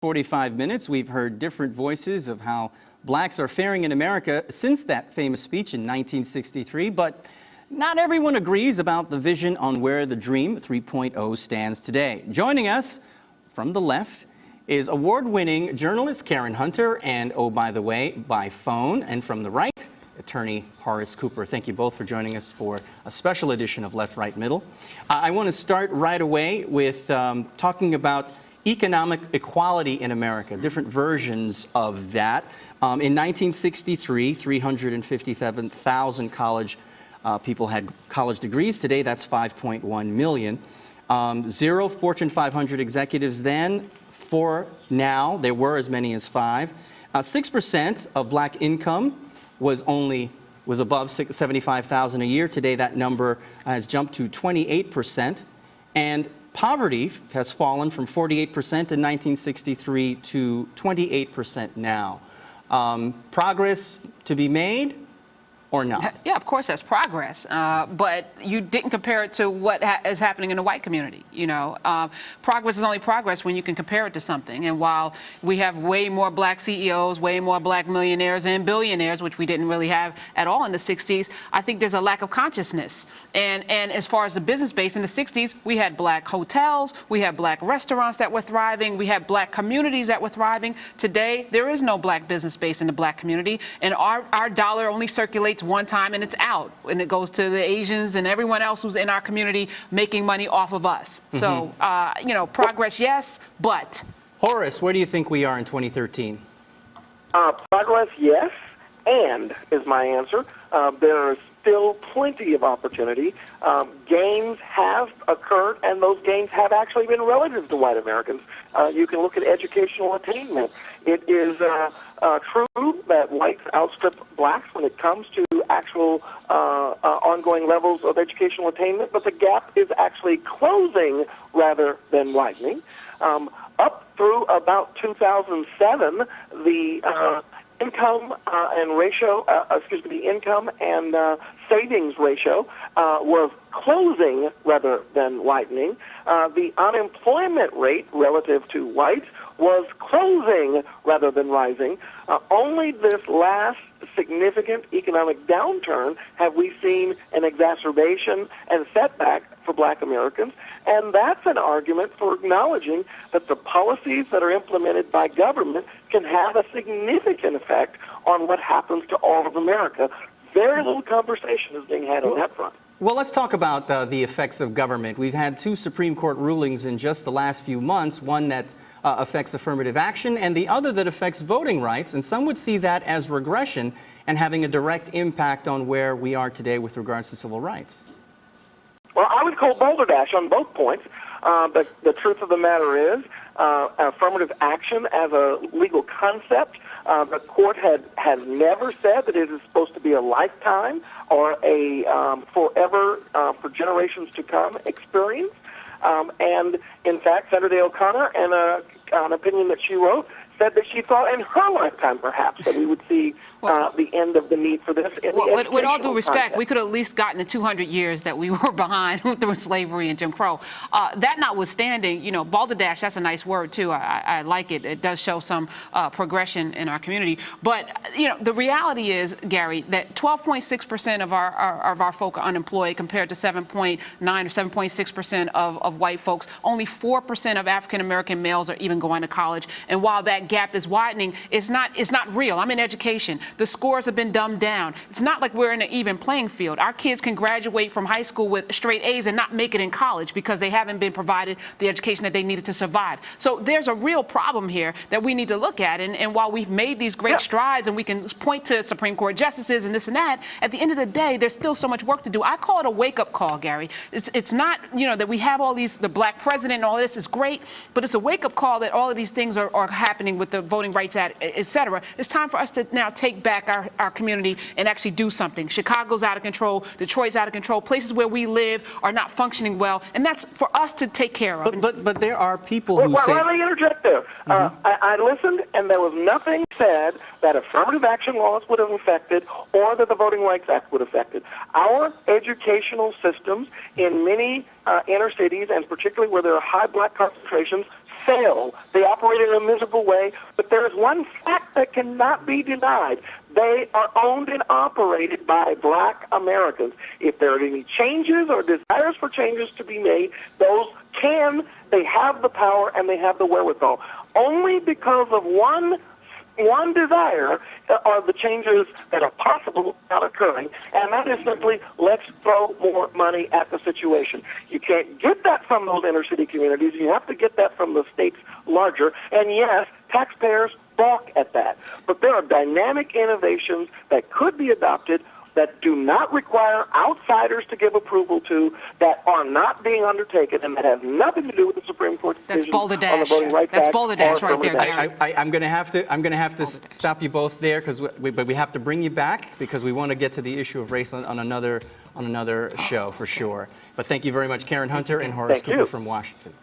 45 minutes, we've heard different voices of how blacks are faring in America since that famous speech in 1963, but not everyone agrees about the vision on where the Dream 3.0 stands today. Joining us from the left is award-winning journalist Karen Hunter, and, oh, by the way, by phone, and from the right, attorney Horace Cooper. Thank you both for joining us for a special edition of Left, Right, Middle. I want to start right away with talking about economic equality in America, different versions of that. In 1963, 357,000 college people had college degrees. Today, that's 5.1 million. 0 Fortune 500 executives then. 4 now. There were as many as 5. 6% of black income was above $75,000 a year. Today, that number has jumped to 28%. And poverty has fallen from 48% in 1963 to 28% now. Progress to be made or not? Yeah, of course, that's progress. But you didn't compare it to what is happening in the white community. You know, progress is only progress when you can compare it to something. And while we have way more black CEOs, way more black millionaires and billionaires, which we didn't really have at all in the 60s, I think there's a lack of consciousness. And as far as the business base, in the 60s, we had black hotels, we had black restaurants that were thriving, we had black communities that were thriving. Today, there is no black business base in the black community, and our dollar only circulates one time and it's out, and it goes to the Asians and everyone else who's in our community making money off of us. So, you know, progress, yes, but. Horace, where do you think we are in 2013? Progress, yes, and is my answer. There is still plenty of opportunity. Gains have occurred, and those gains have actually been relative to white Americans. You can look at educational attainment. It is true that whites outstrip blacks when it comes to actual ongoing levels of educational attainment, but the gap is actually closing rather than widening. Up through about 2007, the income and savings ratio was closing rather than widening. The unemployment rate relative to whites was closing rather than rising. Only this last significant economic downturn have we seen an exacerbation and setback for black Americans, and that's an argument for acknowledging that the policies that are implemented by government can have a significant effect on what happens to all of America. Very little conversation is being had on that front. Well, let's talk about the effects of government. We've had 2 Supreme Court rulings in just the last few months, one that affects affirmative action and the other that affects voting rights, and some would see that as regression and having a direct impact on where we are today with regards to civil rights. Well, I would call balderdash on both points. But the truth of the matter is, affirmative action as a legal concept, the court has never said that it is supposed to be a lifetime or a forever, for generations to come experience. And in fact, Senator O'Connor, in an opinion that she wrote, said that she thought in her lifetime, perhaps, that we would see the end of the need for this. With all due respect, we could have at least gotten the 200 years that we were behind through slavery and Jim Crow. That notwithstanding, you know, balderdash, that's a nice word, too. I like it. It does show some progression in our community. But, you know, the reality is, Gary, that 12.6% of our folk are unemployed compared to 7.9 or 7.6% of white folks. Only 4% of African-American males are even going to college. And while that gap is widening, it's not real. I'm in education. The scores have been dumbed down. It's not like we're in an even playing field. Our kids can graduate from high school with straight A's and not make it in college because they haven't been provided the education that they needed to survive. So there's a real problem here that we need to look at. And while we've made these great strides and we can point to Supreme Court justices and this and that, at the end of the day, there's still so much work to do. I call it a wake-up call, Gary. It's not, you know, that we have all these, the black president and all this is great, but it's a wake-up call that all of these things are happening with the Voting Rights Act, et cetera. It's time for us to now take back our community and actually do something. Chicago's out of control. Detroit's out of control. Places where we live are not functioning well, and that's for us to take care of. But there are people who say... Let me interject there. I listened, and there was nothing said that affirmative action laws would have affected or that the Voting Rights Act would have affected. Our educational systems in many inner cities, and particularly where there are high black concentrations, fail. They operate in a miserable way, but there is one fact that cannot be denied. They are owned and operated by black Americans. If there are any changes or desires for changes to be made, they have the power and they have the wherewithal. Only because of one desire are the changes that are possible not occurring, and that is simply let's throw more money at the situation. You can't get that from those inner city communities. You have to get that from the states larger, and yes, taxpayers balk at that. But there are dynamic innovations that could be adopted that do not require outsiders to give approval to, that are not being undertaken, and that have nothing to do with the Supreme Court's decision on the Voting Rights Act. That's balderdash right there, Gary. I'm going to have to stop you both there, but we have to bring you back because we want to get to the issue of race on another show for sure. But thank you very much, Karen Hunter and Horace Cooper from Washington.